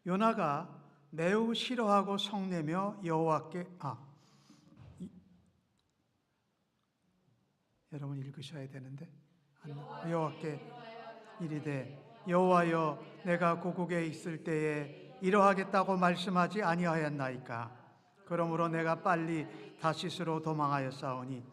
요나가 매우 싫어하고 성내며 여호와께 여러분 읽으셔야 되는데 여호와께 이르되 여호와여 내가 고국에 있을 때에 이러하겠다고 말씀하지 아니하였나이까. 그러므로 내가 빨리 다시스로 도망하였사오니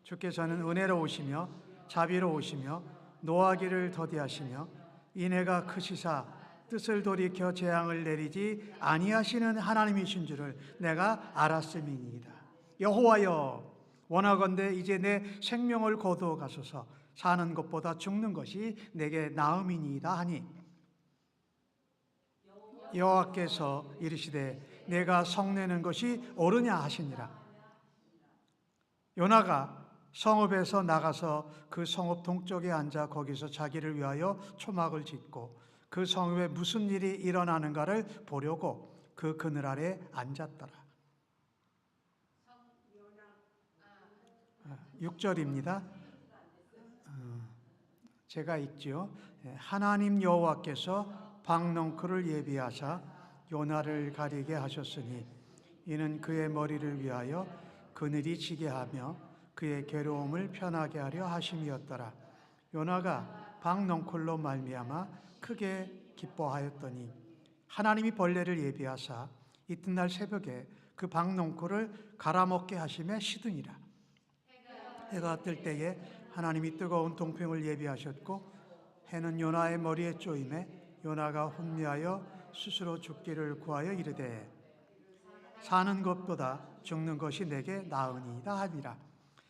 주께서는 은혜로우시며 자비로우시며 노하기를 더디하시며 인애가 크시사 뜻을 돌이켜 재앙을 내리지 아니하시는 하나님이신 줄을 내가 알았음이니이다. 여호와여 원하건대 이제 내 생명을 거두어 가소서. 사는 것보다 죽는 것이 내게 나음이니이다 하니 여호와께서 이르시되 내가 성내는 것이 옳으냐 하시니라. 요나가 성읍에서 나가서 그 성읍 동쪽에 앉아 거기서 자기를 위하여 초막을 짓고 그 성읍에 무슨 일이 일어나는가를 보려고 그 그늘 아래 앉았더라. 6절입니다. 제가 읽지요. 하나님 여호와께서 박넝쿨을 예비하사 요나를 가리게 하셨으니 이는 그의 머리를 위하여 그늘이 지게 하며 그의 괴로움을 편하게 하려 하심이었더라. 요나가 박넝쿨로 말미암아 크게 기뻐하였더니 하나님이 벌레를 예비하사 이튿날 새벽에 그 박넝쿨을 갈아먹게 하심에 시드니라. 해가 뜰 때에 하나님이 뜨거운 동평을 예비하셨고 해는 요나의 머리에 쪼임에 요나가 혼미하여 스스로 죽기를 구하여 이르되 사는 것보다 죽는 것이 내게 나으니이다 하니라.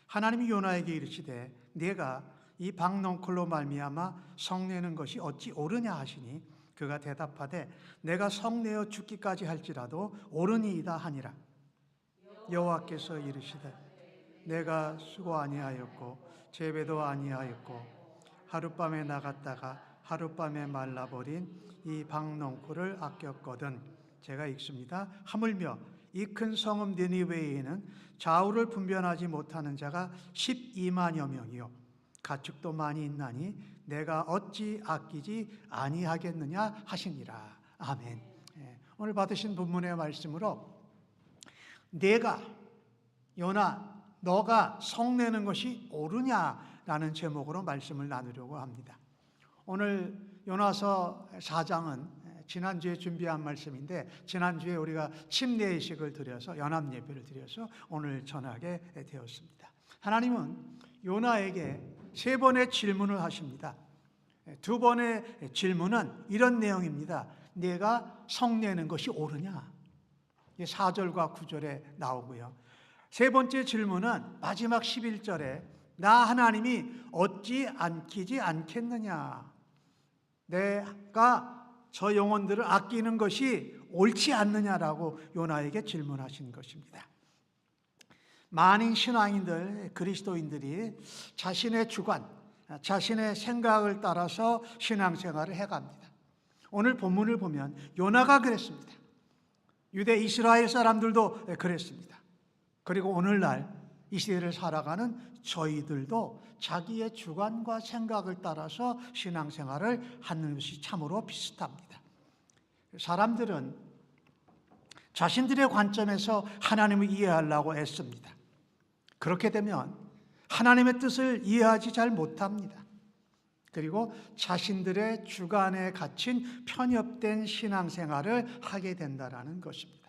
하나님이 요나에게 이르시되 네가 이 박넝쿨로 말미암아 성내는 것이 어찌 옳으냐 하시니 그가 대답하되 내가 성내어 죽기까지 할지라도 옳으니이다 하니라. 여호와께서 이르시되 내가 수고 아니하였고 재배도 아니하였고 하룻밤에 나갔다가 하룻밤에 말라버린 이 박넝쿨을 아꼈거든. 제가 읽습니다. 하물며 이 큰 성읍 니느웨에는 좌우를 분별하지 못하는 자가 12만여 명이요 가축도 많이 있나니 내가 어찌 아끼지 아니하겠느냐 하시니라. 아멘. 오늘 받으신 본문의 말씀으로 내가 요나 너가 성내는 것이 옳으냐라는 제목으로 말씀을 나누려고 합니다. 오늘 요나서 4장은 지난주에 준비한 말씀인데 지난주에 우리가 침례의식을 드려서 연합예배를 드려서 오늘 전하게 되었습니다. 하나님은 요나에게 3번의 질문을 하십니다. 2번의 질문은 이런 내용입니다. 내가 성내는 것이 옳으냐? 4절과 9절에 나오고요. 3번째 질문은 마지막 11절에 나 하나님이 어찌 안키지 않겠느냐? 내가 저 영혼들을 아끼는 것이 옳지 않느냐라고 요나에게 질문하신 것입니다. 많은 신앙인들, 그리스도인들이 자신의 주관, 자신의 생각을 따라서 신앙생활을 해갑니다. 오늘 본문을 보면 요나가 그랬습니다. 유대 이스라엘 사람들도 그랬습니다. 그리고 오늘날 이 시대를 살아가는 저희들도 자기의 주관과 생각을 따라서 신앙생활을 하는 것이 참으로 비슷합니다. 사람들은 자신들의 관점에서 하나님을 이해하려고 애씁니다. 그렇게 되면 하나님의 뜻을 이해하지 잘 못합니다. 그리고 자신들의 주관에 갇힌 편협된 신앙생활을 하게 된다는 것입니다.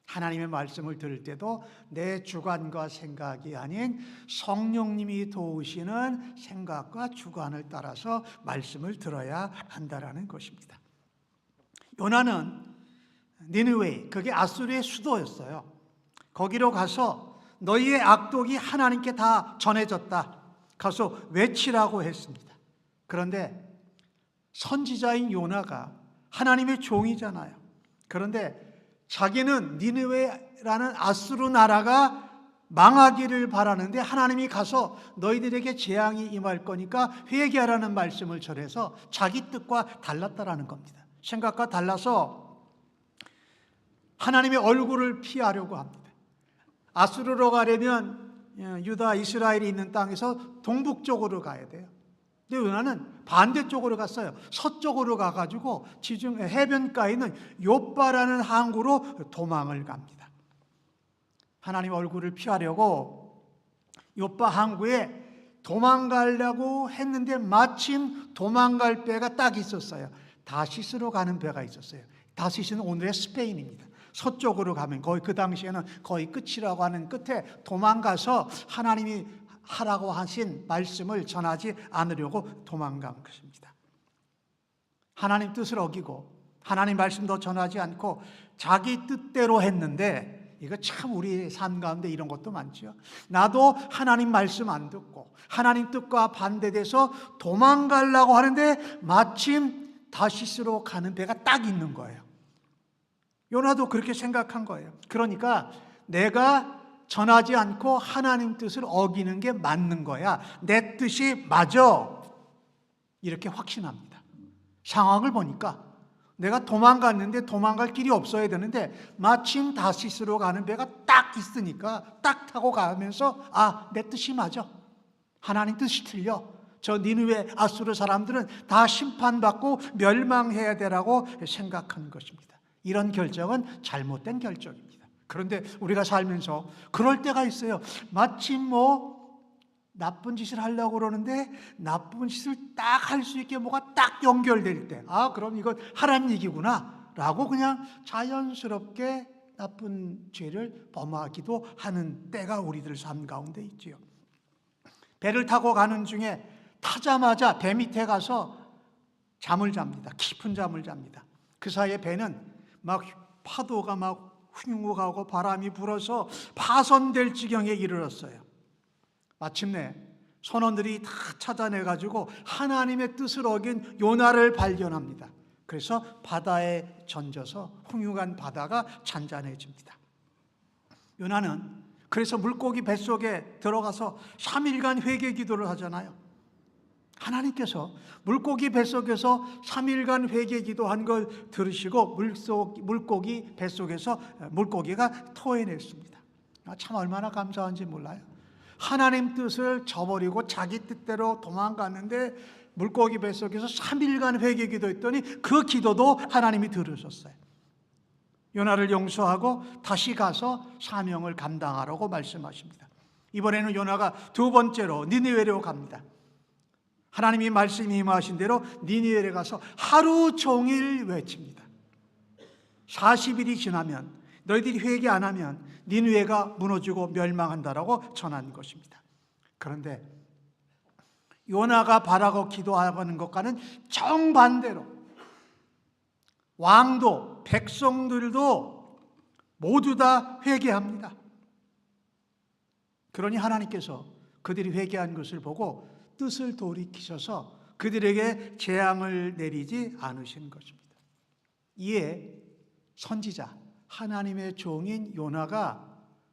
하나님의 말씀을 들을 때도 내 주관과 생각이 아닌 성령님이 도우시는 생각과 주관을 따라서 말씀을 들어야 한다는 것입니다. 요나는 니느웨, 그게 아수르의 수도였어요. 거기로 가서 너희의 악독이 하나님께 다 전해졌다. 가서 외치라고 했습니다. 그런데 선지자인 요나가 하나님의 종이잖아요. 그런데 자기는 니느웨라는 아수르 나라가 망하기를 바라는데 하나님이 가서 너희들에게 재앙이 임할 거니까 회개하라는 말씀을 전해서 자기 뜻과 달랐다라는 겁니다. 생각과 달라서 하나님의 얼굴을 피하려고 합니다. 아수르로 가려면 유다 이스라엘이 있는 땅에서 동북쪽으로 가야 돼요. 근데 요나는 반대쪽으로 갔어요. 서쪽으로 가가지고 지중 해변가에 있는 욥바라는 항구로 도망을 갑니다. 하나님 얼굴을 피하려고 욥바 항구에 도망가려고 했는데 마침 도망갈 배가 딱 있었어요. 다시스로 가는 배가 있었어요. 다시스는 오늘의 스페인입니다. 서쪽으로 가면 거의 그 당시에는 거의 끝이라고 하는 끝에 도망가서 하나님이 하라고 하신 말씀을 전하지 않으려고 도망간 것입니다. 하나님 뜻을 어기고 하나님 말씀도 전하지 않고 자기 뜻대로 했는데, 이거 참 우리 삶 가운데 이런 것도 많죠. 나도 하나님 말씀 안 듣고 하나님 뜻과 반대돼서 도망가려고 하는데 마침 다시스로 가는 배가 딱 있는 거예요. 요나도 그렇게 생각한 거예요. 그러니까 내가 전하지 않고 하나님 뜻을 어기는 게 맞는 거야. 내 뜻이 맞아. 이렇게 확신합니다. 상황을 보니까 내가 도망갔는데 도망갈 길이 없어야 되는데 마침 다시스로 가는 배가 딱 있으니까 딱 타고 가면서 내 뜻이 맞아. 하나님 뜻이 틀려. 저 니느웨 아수르 사람들은 다 심판받고 멸망해야 되라고 생각한 것입니다. 이런 결정은 잘못된 결정입니다. 그런데 우리가 살면서 그럴 때가 있어요. 마침 나쁜 짓을 하려고 그러는데 나쁜 짓을 딱 할 수 있게 뭐가 딱 연결될 때, 그럼 이건 하라는 얘기구나 라고 그냥 자연스럽게 나쁜 죄를 범하기도 하는 때가 우리들 삶 가운데 있지요. 배를 타고 가는 중에 타자마자 배 밑에 가서 잠을 잡니다. 깊은 잠을 잡니다. 그 사이에 배는 막 파도가 막 흉흉하고 바람이 불어서 파손될 지경에 이르렀어요. 마침내 선원들이 다 찾아내가지고 하나님의 뜻을 어긴 요나를 발견합니다. 그래서 바다에 던져서 흉흉한 바다가 잔잔해집니다. 요나는 그래서 물고기 뱃속에 들어가서 3일간 회개 기도를 하잖아요. 하나님께서 물고기 뱃속에서 3일간 회개 기도한 걸 들으시고 물고기 뱃속에서 물고기가 토해냈습니다. 참 얼마나 감사한지 몰라요. 하나님 뜻을 저버리고 자기 뜻대로 도망갔는데 물고기 뱃속에서 3일간 회개 기도했더니 그 기도도 하나님이 들으셨어요. 요나를 용서하고 다시 가서 사명을 감당하라고 말씀하십니다. 이번에는 요나가 두 번째로 니느웨로 갑니다. 하나님이 말씀이 임하신 대로 니느웨에 가서 하루 종일 외칩니다. 40일이 지나면 너희들이 회개 안 하면 니느웨가 무너지고 멸망한다라고 전한 것입니다. 그런데 요나가 바라고 기도하는 것과는 정반대로 왕도 백성들도 모두 다 회개합니다. 그러니 하나님께서 그들이 회개한 것을 보고 뜻을 돌이키셔서 그들에게 재앙을 내리지 않으신 것입니다. 이에 선지자 하나님의 종인 요나가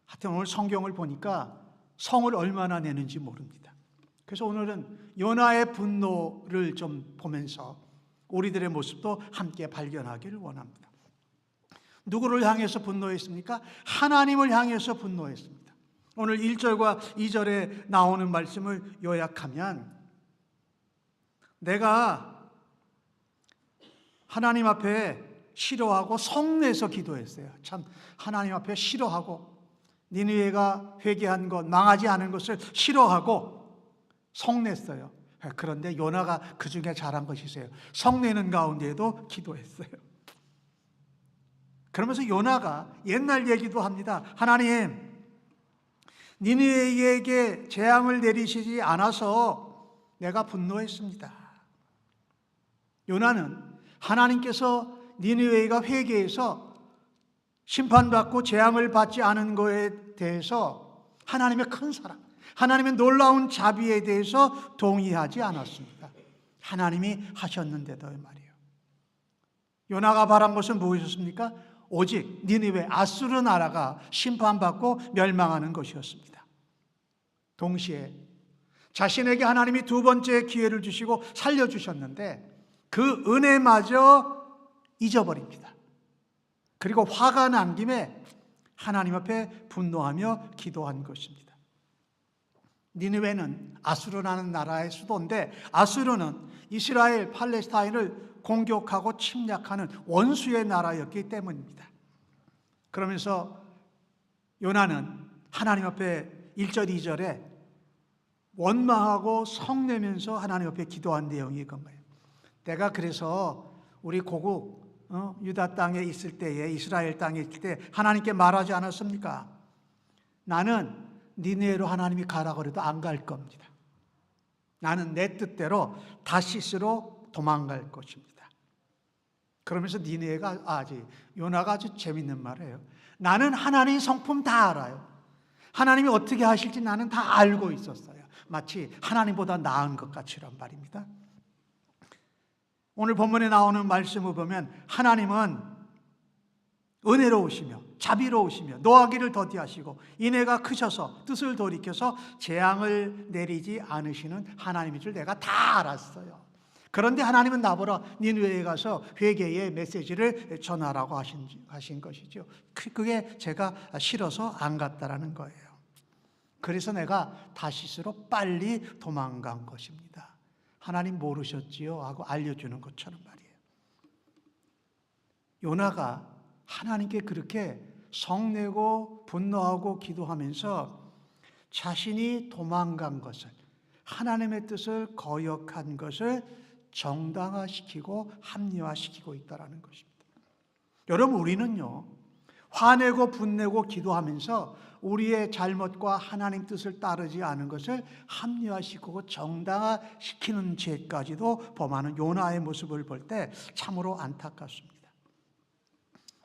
하여튼 오늘 성경을 보니까 성을 얼마나 내는지 모릅니다. 그래서 오늘은 요나의 분노를 좀 보면서 우리들의 모습도 함께 발견하기를 원합니다. 누구를 향해서 분노했습니까? 하나님을 향해서 분노했습니다. 오늘 1절과 2절에 나오는 말씀을 요약하면 내가 하나님 앞에 싫어하고 성내서 기도했어요. 참 하나님 앞에 싫어하고 니느웨가 회개한 것, 망하지 않은 것을 싫어하고 성냈어요. 그런데 요나가 그 중에 잘한 것이 있어요. 성내는 가운데에도 기도했어요. 그러면서 요나가 옛날 얘기도 합니다. 하나님, 니느웨에게 재앙을 내리시지 않아서 내가 분노했습니다. 요나는 하나님께서 니느웨가 회개해서 심판받고 재앙을 받지 않은 것에 대해서 하나님의 큰 사랑, 하나님의 놀라운 자비에 대해서 동의하지 않았습니다. 하나님이 하셨는데도 말이에요. 요나가 바란 것은 무엇이었습니까? 오직 니느웨 아수르 나라가 심판받고 멸망하는 것이었습니다. 동시에 자신에게 하나님이 두 번째 기회를 주시고 살려주셨는데 그 은혜마저 잊어버립니다. 그리고 화가 난 김에 하나님 앞에 분노하며 기도한 것입니다. 니느웨는 아수르라는 나라의 수도인데 아수르는 이스라엘, 팔레스타인을 공격하고 침략하는 원수의 나라였기 때문입니다. 그러면서 요나는 하나님 앞에 1절, 2절에 원망하고 성내면서 하나님 앞에 기도한 내용이 이건 거예요. 내가 그래서 우리 고국 유다 땅에 있을 때에, 이스라엘 땅에 있을 때 하나님께 말하지 않았습니까? 나는 니느웨로 하나님이 가라 그래도 안 갈 겁니다. 나는 내 뜻대로 다시스로 도망갈 것입니다. 그러면서 니느웨가 요나가 아주 재밌는 말이에요. 나는 하나님의 성품 다 알아요. 하나님이 어떻게 하실지 나는 다 알고 있었어요. 마치 하나님보다 나은 것 같이란 말입니다. 오늘 본문에 나오는 말씀을 보면 하나님은 은혜로우시며 자비로우시며 노하기를 더디하시고 인애가 크셔서 뜻을 돌이켜서 재앙을 내리지 않으시는 하나님인 줄 내가 다 알았어요. 그런데 하나님은 나보러 니느웨에 가서 회개의 메시지를 전하라고 하신 것이죠. 그게 제가 싫어서 안 갔다라는 거예요. 그래서 내가 다시스로 빨리 도망간 것입니다. 하나님 모르셨지요? 하고 알려주는 것처럼 말이에요. 요나가 하나님께 그렇게 성내고 분노하고 기도하면서 자신이 도망간 것을, 하나님의 뜻을 거역한 것을 정당화시키고 합리화시키고 있다는 것입니다. 여러분, 우리는요, 화내고 분내고 기도하면서 우리의 잘못과 하나님 뜻을 따르지 않은 것을 합리화시키고 정당화시키는 죄까지도 범하는 요나의 모습을 볼 때 참으로 안타깝습니다.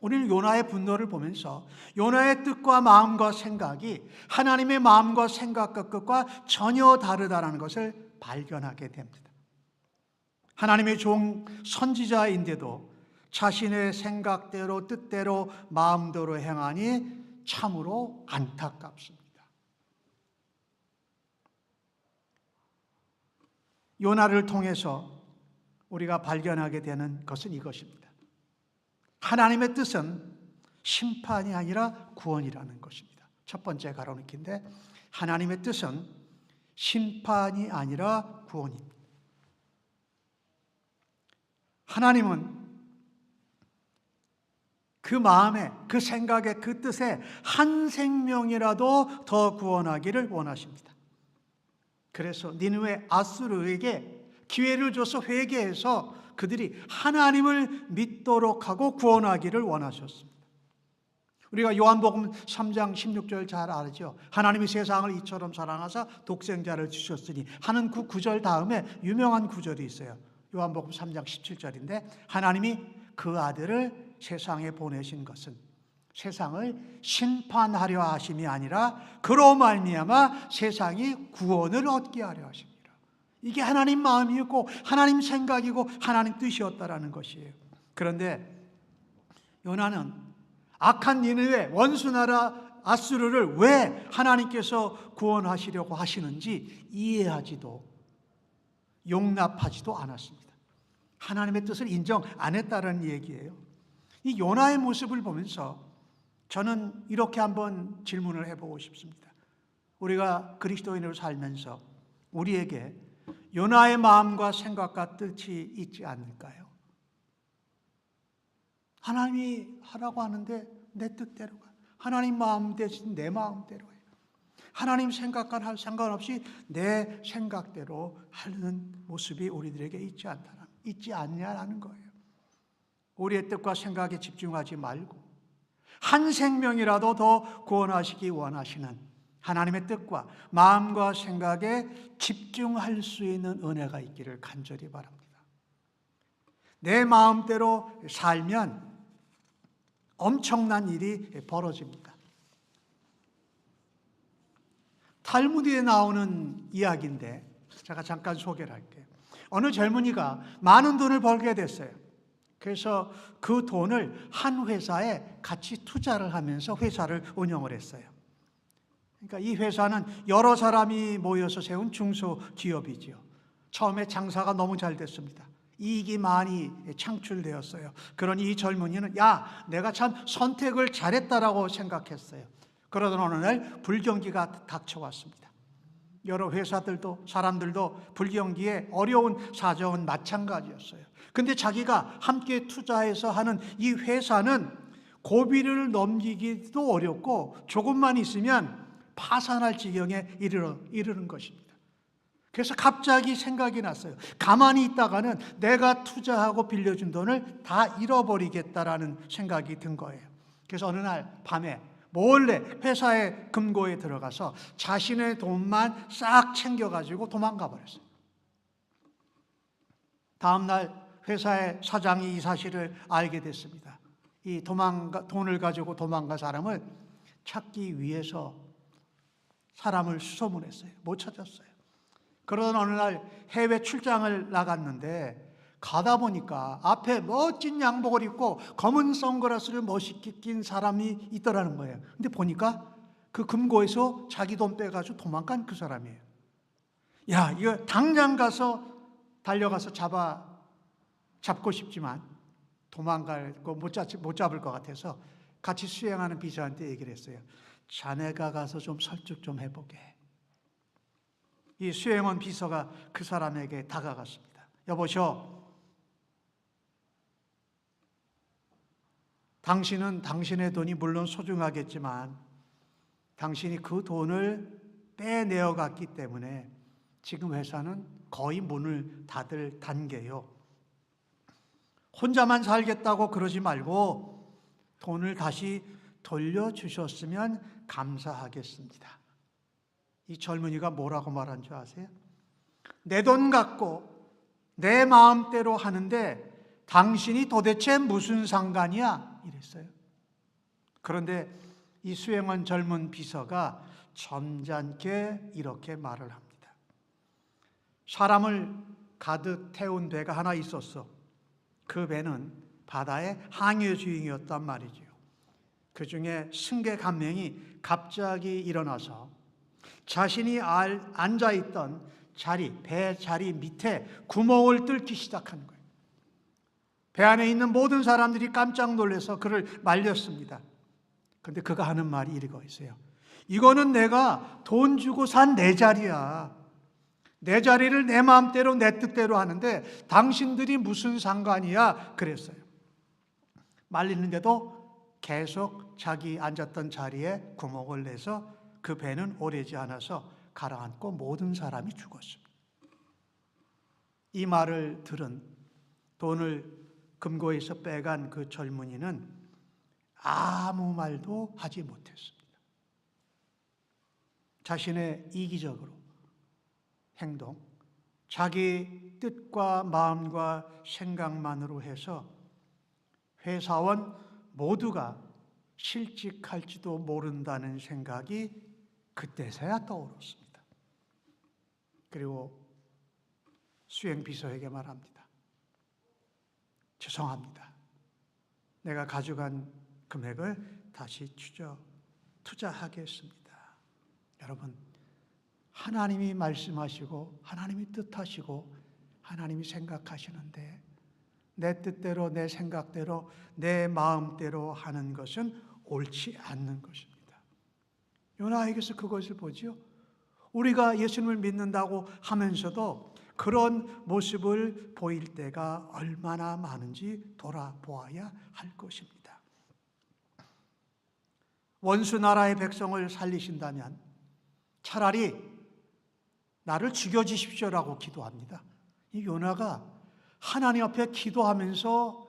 우리는 요나의 분노를 보면서 요나의 뜻과 마음과 생각이 하나님의 마음과 생각과 뜻과 전혀 다르다는 것을 발견하게 됩니다. 하나님의 종 선지자인데도 자신의 생각대로 뜻대로 마음대로 행하니 참으로 안타깝습니다. 요나를 통해서 우리가 발견하게 되는 것은 이것입니다. 하나님의 뜻은 심판이 아니라 구원이라는 것입니다. 첫 번째 가로놓기인데 하나님의 뜻은 심판이 아니라 구원입니다. 하나님은 그 마음에, 그 생각에, 그 뜻에 한 생명이라도 더 구원하기를 원하십니다. 그래서 니느웨 아수르에게 기회를 줘서 회개해서 그들이 하나님을 믿도록 하고 구원하기를 원하셨습니다. 우리가 요한복음 3장 16절 잘 알죠. 하나님이 세상을 이처럼 사랑하사 독생자를 주셨으니 하는 그 구절 다음에 유명한 구절이 있어요. 요한복음 3장 17절인데 하나님이 그 아들을 세상에 보내신 것은 세상을 심판하려 하심이 아니라 그로 말미암아 세상이 구원을 얻게 하려 하십니다. 이게 하나님 마음이었고 하나님 생각이고 하나님 뜻이었다라는 것이에요. 그런데 요나는 악한 니느웨 원수나라 아수르를 왜 하나님께서 구원하시려고 하시는지 이해하지도 용납하지도 않았습니다. 하나님의 뜻을 인정 안 했다는 얘기예요. 이 요나의 모습을 보면서 저는 이렇게 한번 질문을 해보고 싶습니다. 우리가 그리스도인으로 살면서 우리에게 요나의 마음과 생각과 뜻이 있지 않을까요? 하나님이 하라고 하는데 내 뜻대로 가. 하나님 마음 대신 내 마음대로 해요. 하나님 생각과 상관없이 내 생각대로 하는 모습이 우리들에게 있지 않냐라는 거예요. 우리의 뜻과 생각에 집중하지 말고 한 생명이라도 더 구원하시기 원하시는 하나님의 뜻과 마음과 생각에 집중할 수 있는 은혜가 있기를 간절히 바랍니다. 내 마음대로 살면 엄청난 일이 벌어집니다. 탈무드에 나오는 이야기인데 제가 잠깐 소개를 할게요. 어느 젊은이가 많은 돈을 벌게 됐어요. 그래서 그 돈을 한 회사에 같이 투자를 하면서 회사를 운영을 했어요. 그러니까 이 회사는 여러 사람이 모여서 세운 중소기업이지요. 처음에 장사가 너무 잘 됐습니다. 이익이 많이 창출되었어요. 그러니 이 젊은이는 내가 참 선택을 잘했다라고 생각했어요. 그러던 어느 날 불경기가 닥쳐왔습니다. 여러 회사들도 사람들도 불경기에 어려운 사정은 마찬가지였어요. 근데 자기가 함께 투자해서 하는 이 회사는 고비를 넘기기도 어렵고 조금만 있으면 파산할 지경에 이르는 것입니다. 그래서 갑자기 생각이 났어요. 가만히 있다가는 내가 투자하고 빌려준 돈을 다 잃어버리겠다라는 생각이 든 거예요. 그래서 어느 날 밤에 몰래 회사의 금고에 들어가서 자신의 돈만 싹 챙겨가지고 도망가 버렸어요. 다음 날 회사의 사장이 이 사실을 알게 됐습니다. 이 돈을 가지고 도망간 사람을 찾기 위해서 사람을 수소문했어요. 못 찾았어요. 그러던 어느 날 해외 출장을 나갔는데 가다 보니까 앞에 멋진 양복을 입고 검은 선글라스를 멋있게 낀 사람이 있더라는 거예요. 근데 보니까 그 금고에서 자기 돈 빼가지고 도망간 그 사람이에요. 야, 이거 당장 가서 달려가서 잡고 싶지만 도망갈 거 못 잡을 것 같아서 같이 수행하는 비서한테 얘기를 했어요. 자네가 가서 좀 설득 좀 해보게. 이 수행원 비서가 그 사람에게 다가갔습니다. 여보시오, 당신은 당신의 돈이 물론 소중하겠지만 당신이 그 돈을 빼내어 갔기 때문에 지금 회사는 거의 문을 닫을 단계요. 혼자만 살겠다고 그러지 말고 돈을 다시 돌려주셨으면 감사하겠습니다. 이 젊은이가 뭐라고 말한 줄 아세요? 내 돈 갖고 내 마음대로 하는데 당신이 도대체 무슨 상관이야? 이랬어요. 그런데 이 수행원 젊은 비서가 점잖게 이렇게 말을 합니다. 사람을 가득 태운 배가 하나 있었어. 그 배는 바다의 항해 주인이었단 말이지요. 그 중에 승객 한 명이 갑자기 일어나서 자신이 앉아있던 배 자리 밑에 구멍을 뚫기 시작하는 거예요. 배 안에 있는 모든 사람들이 깜짝 놀라서 그를 말렸습니다. 그런데 그가 하는 말이 이거 있어요. 이거는 내가 돈 주고 산 내 자리야. 내 자리를 내 마음대로 내 뜻대로 하는데 당신들이 무슨 상관이야? 그랬어요. 말리는데도 계속 자기 앉았던 자리에 구멍을 내서 그 배는 오래지 않아서 가라앉고 모든 사람이 죽었습니다. 이 말을 들은 돈을 금고에서 빼간 그 젊은이는 아무 말도 하지 못했습니다. 자신의 이기적으로 행동, 자기 뜻과 마음과 생각만으로 해서 회사원 모두가 실직할지도 모른다는 생각이 그때서야 떠오르습니다. 그리고 수행비서에게 말합니다. 죄송합니다. 내가 가져간 금액을 다시 투자하겠습니다. 여러분, 하나님이 말씀하시고 하나님이 뜻하시고 하나님이 생각하시는데 내 뜻대로 내 생각대로 내 마음대로 하는 것은 옳지 않는 것입니다. 요나에게서 그것을 보지요. 우리가 예수님을 믿는다고 하면서도 그런 모습을 보일 때가 얼마나 많은지 돌아보아야 할 것입니다. 원수 나라의 백성을 살리신다면 차라리 나를 죽여주십시오라고 기도합니다. 이 요나가 하나님 앞에 기도하면서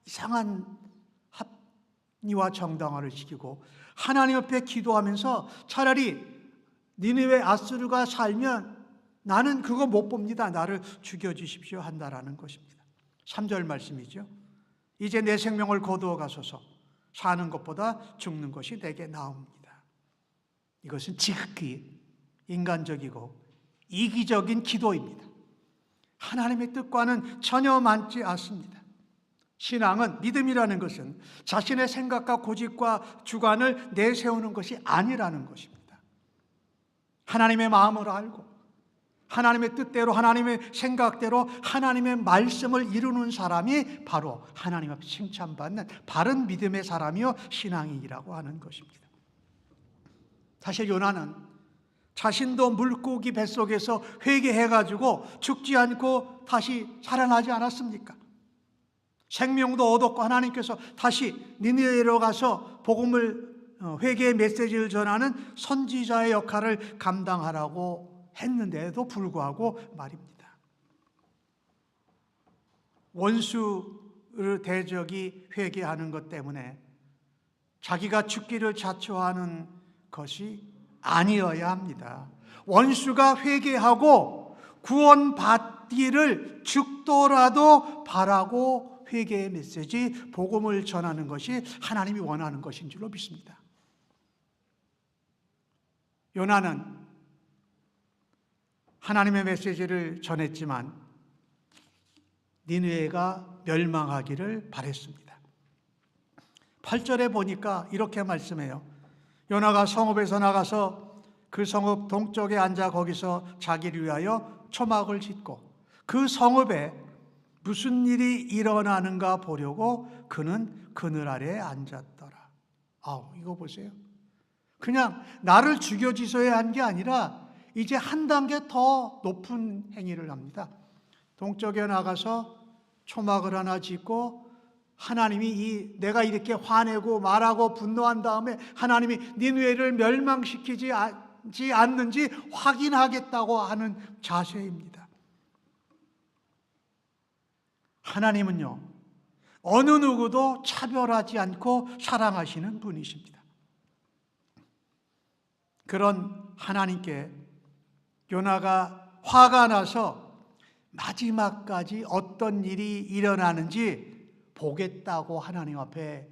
이상한 합리와 정당화를 지키고 하나님 앞에 기도하면서 차라리 니느웨 아수르가 살면 나는 그거 못 봅니다. 나를 죽여주십시오 한다라는 것입니다. 3절 말씀이죠. 이제 내 생명을 거두어 가소서. 사는 것보다 죽는 것이 내게 나옵니다. 이것은 지극히 인간적이고 이기적인 기도입니다. 하나님의 뜻과는 전혀 맞지 않습니다. 신앙은, 믿음이라는 것은 자신의 생각과 고집과 주관을 내세우는 것이 아니라는 것입니다. 하나님의 마음을 알고 하나님의 뜻대로 하나님의 생각대로 하나님의 말씀을 이루는 사람이 바로 하나님 앞에 칭찬받는 바른 믿음의 사람이요 신앙인이라고 하는 것입니다. 사실 요나는 자신도 물고기 뱃속에서 회개해가지고 죽지 않고 다시 살아나지 않았습니까? 생명도 얻었고 하나님께서 다시 니느웨로 가서 복음을 회개의 메시지를 전하는 선지자의 역할을 감당하라고 했는데도 불구하고 말입니다. 원수 대적이 회개하는 것 때문에 자기가 죽기를 자초하는 것이 아니어야 합니다. 원수가 회개하고 구원받기를 죽더라도 바라고 회개의 메시지, 복음을 전하는 것이 하나님이 원하는 것인 줄로 믿습니다. 요나는 하나님의 메시지를 전했지만 니느웨가 멸망하기를 바랬습니다. 8절에 보니까 이렇게 말씀해요. 요나가 성읍에서 나가서 그 성읍 동쪽에 앉아 거기서 자기를 위하여 초막을 짓고 그 성읍에 무슨 일이 일어나는가 보려고 그는 그늘 아래에 앉았더라. 이거 보세요. 그냥 나를 죽여주셔야 한 게 아니라 이제 한 단계 더 높은 행위를 합니다. 동쪽에 나가서 초막을 하나 짓고 하나님이 내가 이렇게 화내고 말하고 분노한 다음에 하나님이 니느웨를 멸망시키지 않는지 확인하겠다고 하는 자세입니다. 하나님은요, 어느 누구도 차별하지 않고 사랑하시는 분이십니다. 그런 하나님께 요나가 화가 나서 마지막까지 어떤 일이 일어나는지 보겠다고 하나님 앞에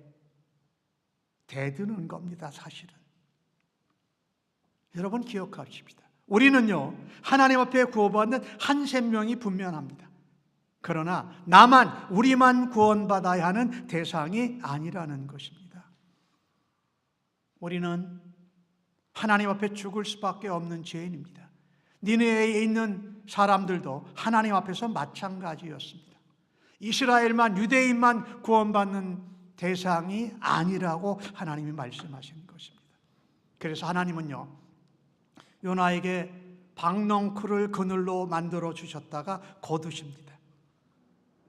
대드는 겁니다. 사실은 여러분 기억하십시다. 우리는요, 하나님 앞에 구원받는 한 생명이 분명합니다. 그러나 우리만 구원받아야 하는 대상이 아니라는 것입니다. 우리는 하나님 앞에 죽을 수밖에 없는 죄인입니다. 니느웨에 있는 사람들도 하나님 앞에서 마찬가지였습니다. 이스라엘만, 유대인만 구원받는 대상이 아니라고 하나님이 말씀하시는 것입니다. 그래서 하나님은요, 요나에게 박넝쿨을 그늘로 만들어 주셨다가 거두십니다.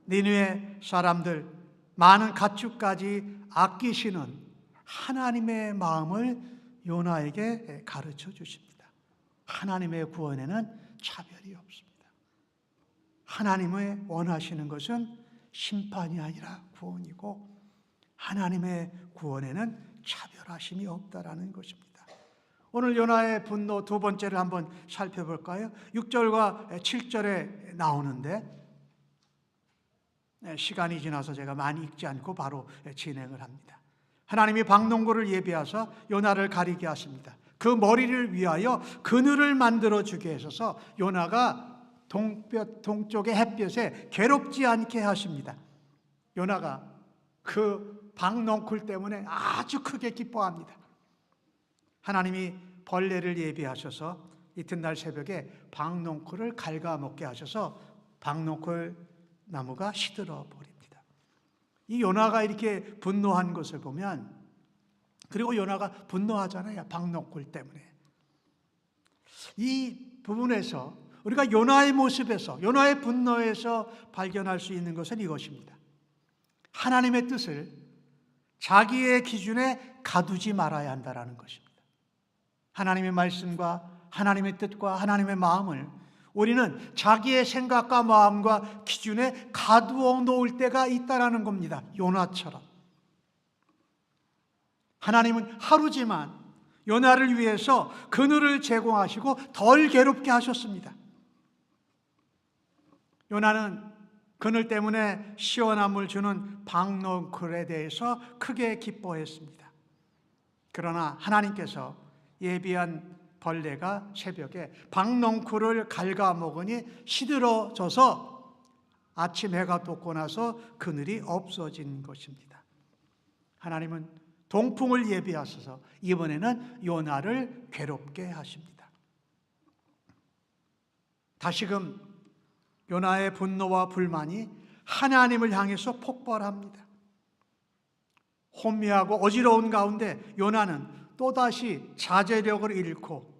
니느웨 사람들 많은 가축까지 아끼시는 하나님의 마음을 요나에게 가르쳐 주십니다. 하나님의 구원에는 차별이 없습니다. 하나님의 원하시는 것은 심판이 아니라 구원이고 하나님의 구원에는 차별하심이 없다라는 것입니다. 오늘 요나의 분노 두 번째를 한번 살펴볼까요? 6절과 7절에 나오는데 시간이 지나서 제가 많이 읽지 않고 바로 진행을 합니다. 하나님이 박농고를 예비하사 요나를 가리게 하십니다. 그 머리를 위하여 그늘을 만들어 주게 하셔서 요나가 동쪽의 햇볕에 괴롭지 않게 하십니다. 요나가 그 박넝쿨 때문에 아주 크게 기뻐합니다. 하나님이 벌레를 예비하셔서 이튿날 새벽에 박넝쿨을 갉아먹게 하셔서 박넝쿨 나무가 시들어 버립니다. 이 요나가 이렇게 분노한 것을 보면, 그리고 요나가 분노하잖아요, 박넝쿨 때문에. 이 부분에서 우리가 요나의 모습에서, 요나의 분노에서 발견할 수 있는 것은 이것입니다. 하나님의 뜻을 자기의 기준에 가두지 말아야 한다는 것입니다. 하나님의 말씀과 하나님의 뜻과 하나님의 마음을 우리는 자기의 생각과 마음과 기준에 가두어 놓을 때가 있다라는 겁니다. 요나처럼. 하나님은 하루지만 요나를 위해서 그늘을 제공하시고 덜 괴롭게 하셨습니다. 요나는 그늘 때문에 시원함을 주는 박넝쿨에 대해서 크게 기뻐했습니다. 그러나 하나님께서 예비한 벌레가 새벽에 박넝쿨을 갉아먹으니 시들어져서 아침 해가 돋고 나서 그늘이 없어진 것입니다. 하나님은 동풍을 예비하셔서 이번에는 요나를 괴롭게 하십니다. 다시금 요나의 분노와 불만이 하나님을 향해서 폭발합니다. 혼미하고 어지러운 가운데 요나는 또다시 자제력을 잃고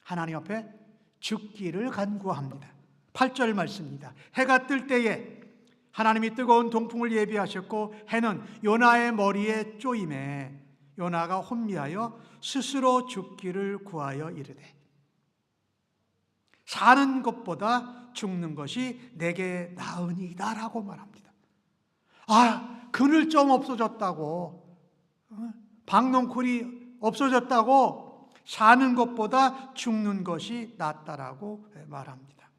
하나님 앞에 죽기를 간구합니다. 8절 말씀입니다. 해가 뜰 때에 하나님이 뜨거운 동풍을 예비하셨고 해는 요나의 머리에 쪼임에 요나가 혼미하여 스스로 죽기를 구하여 이르되 사는 것보다 죽는 것이 내게 나으니이다라고 말합니다. 그늘 좀 없어졌다고, 박농쿨이 없어졌다고 사는 것보다 죽는 것이 낫다라고 말합니다.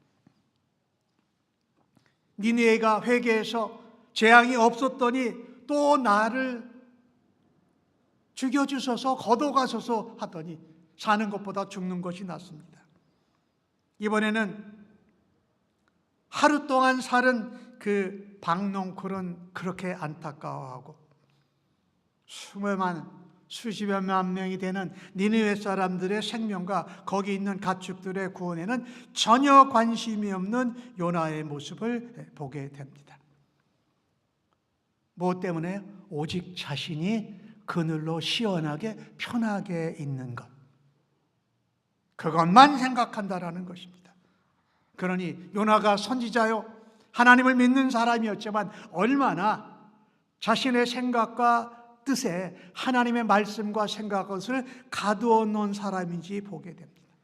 니느웨가 회개해서 재앙이 없었더니 또 나를 죽여주소서 걷어가소서 하더니 사는 것보다 죽는 것이 낫습니다. 이번에는 하루 동안 살은 그 박농쿨은 그렇게 안타까워하고 수십여만 명이 되는 니느웨 사람들의 생명과 거기 있는 가축들의 구원에는 전혀 관심이 없는 요나의 모습을 보게 됩니다. 무엇 때문에? 오직 자신이 그늘로 시원하게 편하게 있는 것, 그것만 생각한다라는 것입니다. 그러니 요나가 선지자요 하나님을 믿는 사람이었지만 얼마나 자신의 생각과 뜻에 하나님의 말씀과 생각 것을 가두어 놓은 사람인지 보게 됩니다.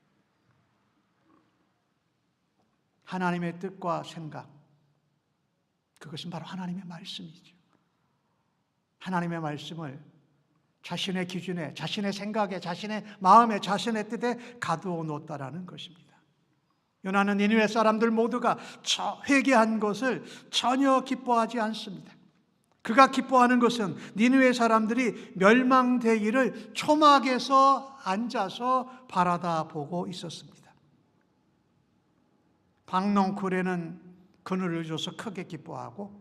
하나님의 뜻과 생각, 그것은 바로 하나님의 말씀이죠. 하나님의 말씀을 자신의 기준에, 자신의 생각에, 자신의 마음에, 자신의 뜻에 가두어 놓았다라는 것입니다. 요나는 니느웨 사람들 모두가 회개한 것을 전혀 기뻐하지 않습니다. 그가 기뻐하는 것은 니느웨 사람들이 멸망되기를 초막에서 앉아서 바라다 보고 있었습니다. 박농쿨에는 그늘을 줘서 크게 기뻐하고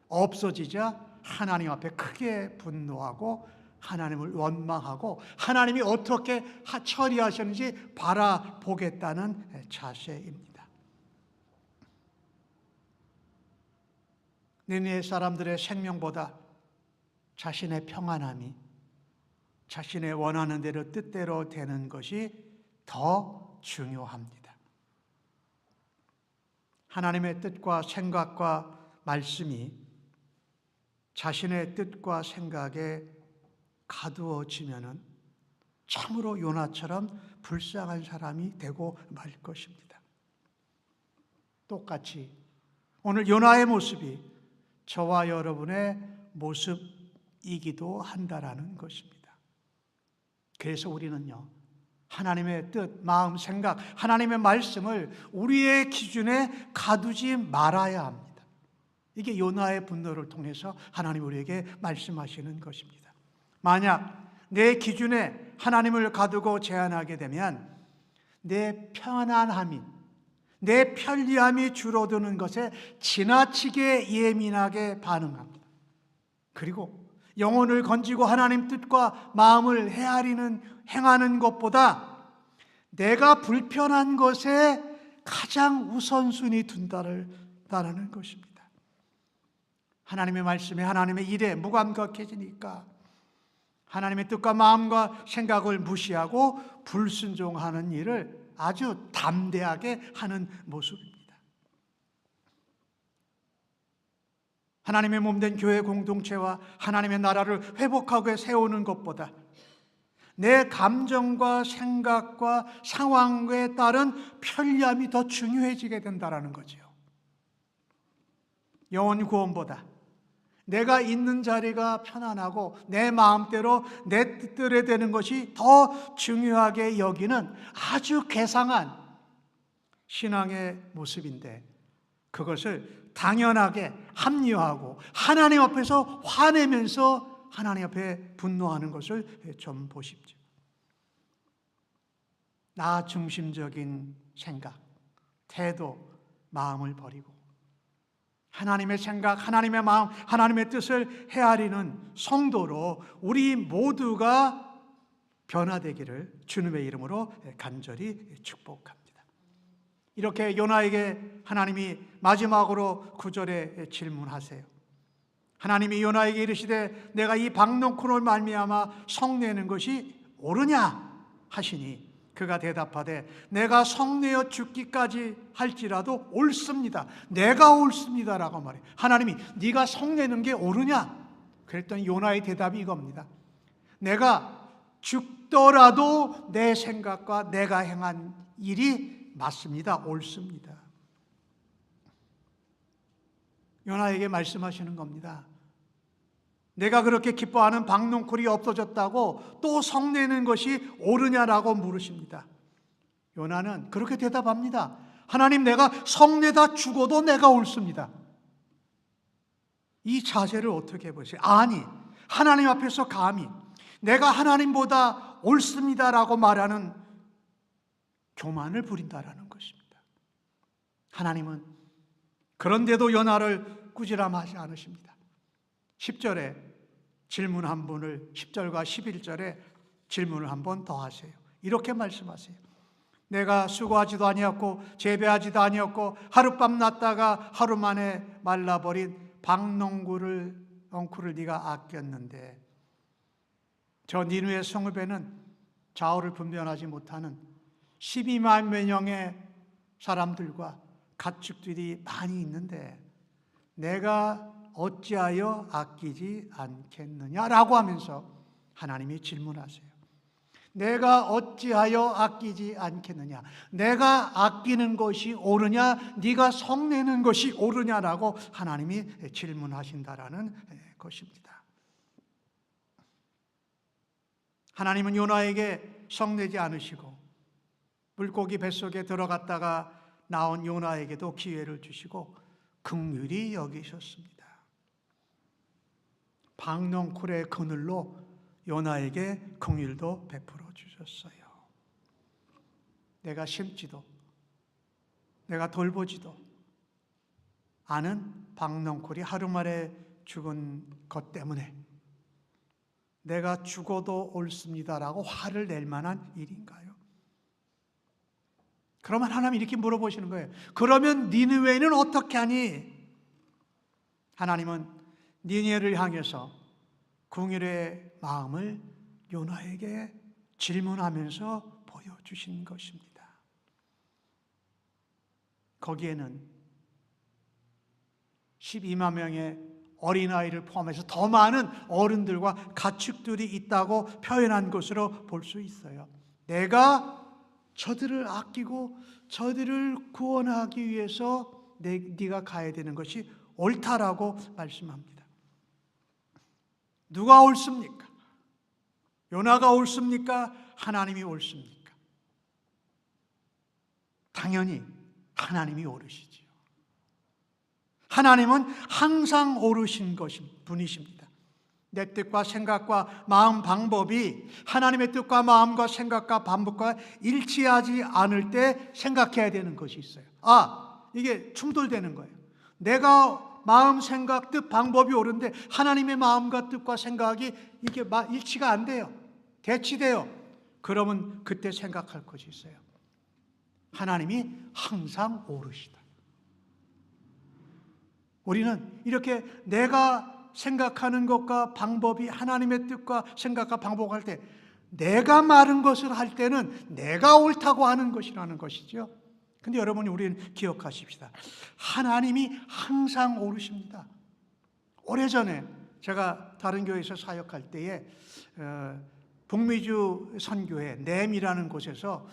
없어지자 하나님 앞에 크게 분노하고 하나님을 원망하고 하나님이 어떻게 처리하셨는지 바라보겠다는 자세입니다. 니느웨 사람들의 생명보다 자신의 평안함이 자신의 원하는 대로 뜻대로 되는 것이 더 중요합니다. 하나님의 뜻과 생각과 말씀이 자신의 뜻과 생각에 가두어지면은 참으로 요나처럼 불쌍한 사람이 되고 말 것입니다. 똑같이 오늘 요나의 모습이 저와 여러분의 모습이기도 한다라는 것입니다. 그래서 우리는요, 하나님의 뜻, 마음, 생각, 하나님의 말씀을 우리의 기준에 가두지 말아야 합니다. 이게 요나의 분노를 통해서 하나님 우리에게 말씀하시는 것입니다. 만약 내 기준에 하나님을 가두고 제한하게 되면 내 편안함이, 내 편리함이 줄어드는 것에 지나치게 예민하게 반응합니다. 그리고 영혼을 건지고 하나님 뜻과 마음을 행하는 것보다 내가 불편한 것에 가장 우선순위 둔다라는 것입니다. 하나님의 말씀에, 하나님의 일에 무감각해지니까 하나님의 뜻과 마음과 생각을 무시하고 불순종하는 일을 아주 담대하게 하는 모습입니다. 하나님의 몸된 교회 공동체와 하나님의 나라를 회복하고 세우는 것보다 내 감정과 생각과 상황에 따른 편리함이 더 중요해지게 된다는 거죠. 영혼 구원보다 내가 있는 자리가 편안하고 내 마음대로 내 뜻대로 되는 것이 더 중요하게 여기는 아주 괴상한 신앙의 모습인데, 그것을 당연하게 합리화하고 하나님 앞에서 화내면서 하나님 앞에 분노하는 것을 좀 보십시오. 나 중심적인 생각, 태도, 마음을 버리고 하나님의 생각, 하나님의 마음, 하나님의 뜻을 헤아리는 성도로 우리 모두가 변화되기를 주님의 이름으로 간절히 축복합니다. 이렇게 요나에게 하나님이 마지막으로 9절에 질문하세요. 하나님이 요나에게 이르시되 내가 이 박농쿨을 말미암아 성내는 것이 옳으냐 하시니 그가 대답하되 내가 성내어 죽기까지 할지라도 옳습니다. 내가 옳습니다라고 말해. 하나님이 네가 성내는 게 옳으냐? 그랬더니 요나의 대답이 이겁니다. 내가 죽더라도 내 생각과 내가 행한 일이 맞습니다. 옳습니다. 요나에게 말씀하시는 겁니다. 내가 그렇게 기뻐하는 박농쿨이 없어졌다고 또 성내는 것이 옳으냐라고 물으십니다. 요나는 그렇게 대답합니다. 하나님, 내가 성내다 죽어도 내가 옳습니다. 이 자세를 어떻게 보세요? 아니, 하나님 앞에서 감히 내가 하나님보다 옳습니다라고 말하는 교만을 부린다라는 것입니다. 하나님은 그런데도 요나를 꾸지람하지 않으십니다. 10절에 질문 한 번을 10절과 11절에 질문을 한 번 더 하세요. 이렇게 말씀하세요. 내가 수고하지도 아니었고 재배하지도 아니었고 하룻밤 났다가 하루 만에 말라버린 박농쿨을 네가 아꼈는데 저 니느웨 성읍에는 좌우를 분별하지 못하는 12만 명의 사람들과 가축들이 많이 있는데 내가 어찌하여 아끼지 않겠느냐라고 하면서 하나님이 질문하세요. 내가 어찌하여 아끼지 않겠느냐? 내가 아끼는 것이 옳으냐? 네가 성내는 것이 옳으냐라고 하나님이 질문하신다라는 것입니다. 하나님은 요나에게 성내지 않으시고 물고기 뱃속에 들어갔다가 나온 요나에게도 기회를 주시고 긍휼히 여기셨습니다. 박농쿨의 그늘로 요나에게 긍휼도 베풀어 주셨어요. 내가 심지도 내가 돌보지도 않은 박농쿨이 하루 만에 죽은 것 때문에 내가 죽어도 옳습니다라고 화를 낼 만한 일인가요? 그러면 하나님 이렇게 물어보시는 거예요. 그러면 니느웨는 어떻게 하니? 하나님은 니느웨를 향해서 긍휼의 마음을 요나에게 질문하면서 보여주신 것입니다. 거기에는 12만 명의 어린아이를 포함해서 더 많은 어른들과 가축들이 있다고 표현한 것으로 볼 수 있어요. 내가 저들을 아끼고 저들을 구원하기 위해서 네가 가야 되는 것이 옳다라고 말씀합니다. 누가 옳습니까? 요나가 옳습니까? 하나님이 옳습니까? 당연히 하나님이 옳으시지요. 하나님은 항상 옳으신 분이십니다. 내 뜻과 생각과 마음 방법이 하나님의 뜻과 마음과 생각과 방법과 일치하지 않을 때 생각해야 되는 것이 있어요. 이게 충돌되는 거예요. 내가 마음, 생각, 뜻, 방법이 옳은데 하나님의 마음과 뜻과 생각이 이게 일치가 안 돼요. 대치돼요. 그러면 그때 생각할 것이 있어요. 하나님이 항상 옳으시다. 우리는 이렇게 내가 생각하는 것과 방법이 하나님의 뜻과 생각과 방법할 때 내가 말한 것을 할 때는 내가 옳다고 하는 것이라는 것이죠. 근데 여러분, 우리는 기억하십시다. 하나님이 항상 옳으십니다. 오래전에 제가 다른 교회에서 사역할 때에 북미주 선교회 넴이라는 곳에서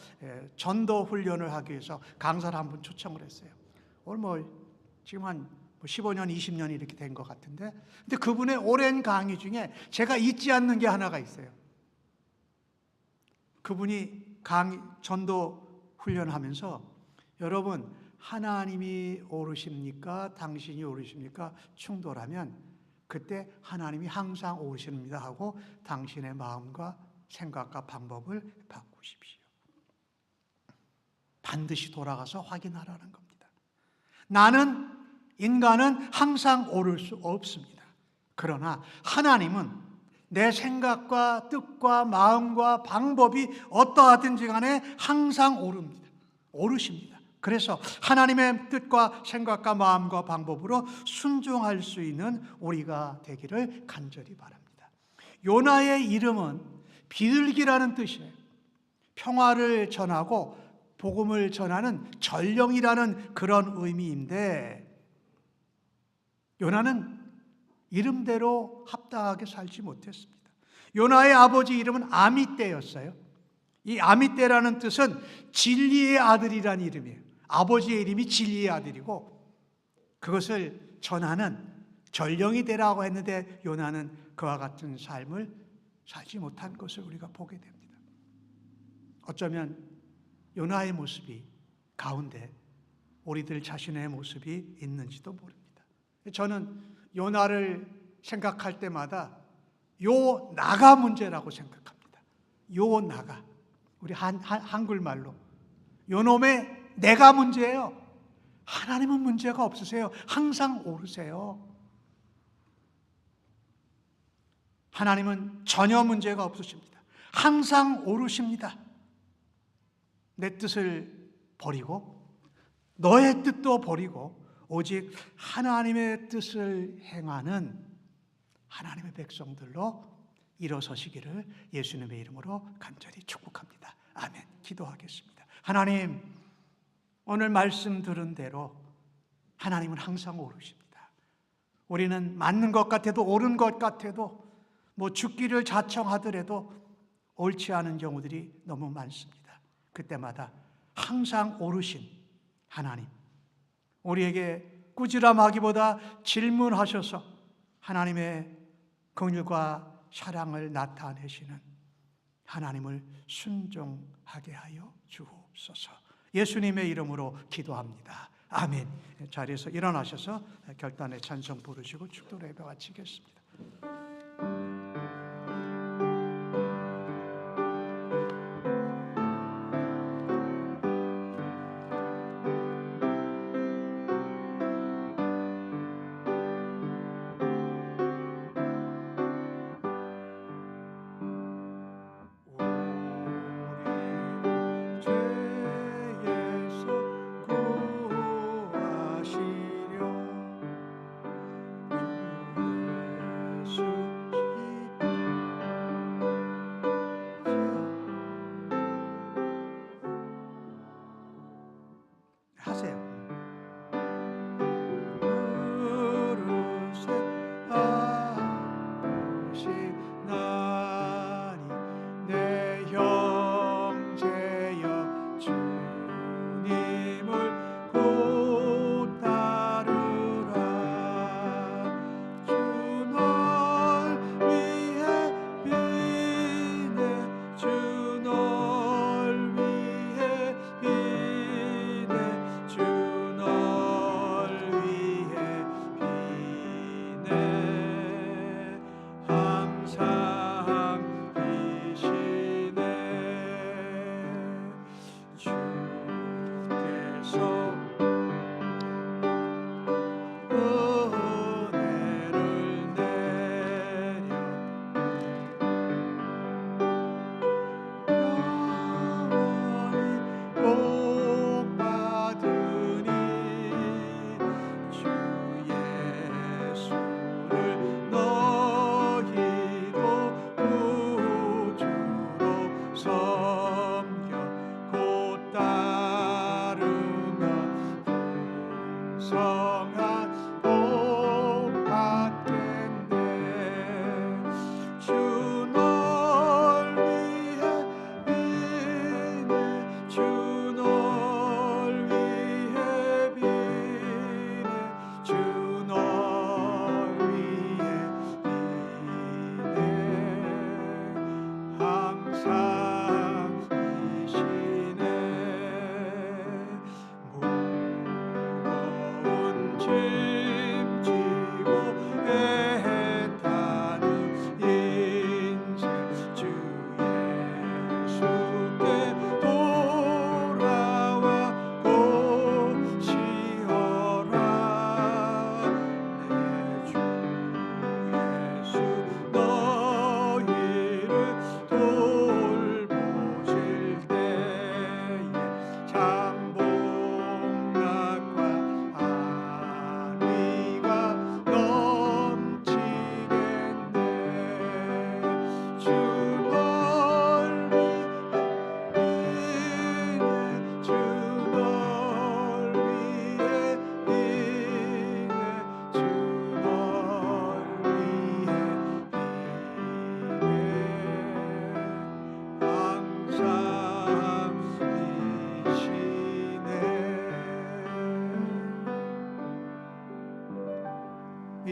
전도 훈련을 하기 위해서 강사를 한 분 초청을 했어요. 오늘 지금 한 15년, 20년이 이렇게 된 것 같은데, 근데 그분의 오랜 강의 중에 제가 잊지 않는 게 하나가 있어요. 그분이 전도 훈련하면서 여러분, 하나님이 옳으십니까? 당신이 옳으십니까? 충돌하면 그때 하나님이 항상 옳으십니다 하고 당신의 마음과 생각과 방법을 바꾸십시오. 반드시 돌아가서 확인하라는 겁니다. 인간은 항상 옳을 수 없습니다. 그러나 하나님은 내 생각과 뜻과 마음과 방법이 어떠하든지 간에 항상 옳으십니다. 그래서 하나님의 뜻과 생각과 마음과 방법으로 순종할 수 있는 우리가 되기를 간절히 바랍니다. 요나의 이름은 비둘기라는 뜻이에요. 평화를 전하고 복음을 전하는 전령이라는 그런 의미인데, 요나는 이름대로 합당하게 살지 못했습니다. 요나의 아버지 이름은 아미떼였어요. 이 아미떼라는 뜻은 진리의 아들이라는 이름이에요. 아버지의 이름이 진리의 아들이고, 그것을 전하는 전령이 되라고 했는데 요나는 그와 같은 삶을 살지 못한 것을 우리가 보게 됩니다. 어쩌면 요나의 모습이 가운데 우리들 자신의 모습이 있는지도 모릅니다. 저는 요나를 생각할 때마다 요 나가 문제라고 생각합니다. 요 나가. 우리 한글말로 요놈의 내가 문제예요. 하나님은 문제가 없으세요. 항상 오르세요. 하나님은 전혀 문제가 없으십니다. 항상 오르십니다. 내 뜻을 버리고 너의 뜻도 버리고 오직 하나님의 뜻을 행하는 하나님의 백성들로 일어서시기를 예수님의 이름으로 간절히 축복합니다. 아멘. 기도하겠습니다. 하나님, 오늘 말씀 들은 대로 하나님은 항상 오르십니다. 우리는 맞는 것 같아도 옳은 것 같아도 죽기를 자청하더라도 옳지 않은 경우들이 너무 많습니다. 그때마다 항상 오르신 하나님, 우리에게 꾸지람하기보다 질문하셔서 하나님의 긍휼과 사랑을 나타내시는 하나님을 순종하게 하여 주옵소서. 예수님의 이름으로 기도합니다. 아멘. 자리에서 일어나셔서 결단의 찬송 부르시고 축도로 예배 마치겠습니다.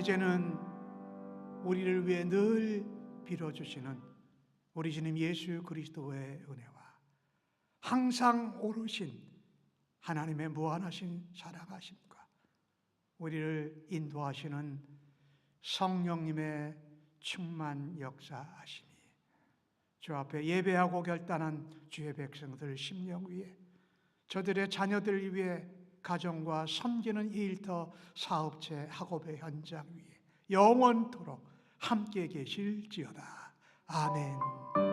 이제는 우리를 위해 늘 빌어주시는 우리 주님 예수 그리스도의 은혜와 항상 오르신 하나님의 무한하신 사랑하심과 우리를 인도하시는 성령님의 충만 역사하심이 주 앞에 예배하고 결단한 주의 백성들 심령 위에 저들의 자녀들 위해 가정과 섬기는 일터 사업체 학업의 현장 위에 영원토록 함께 계실지어다. 아멘.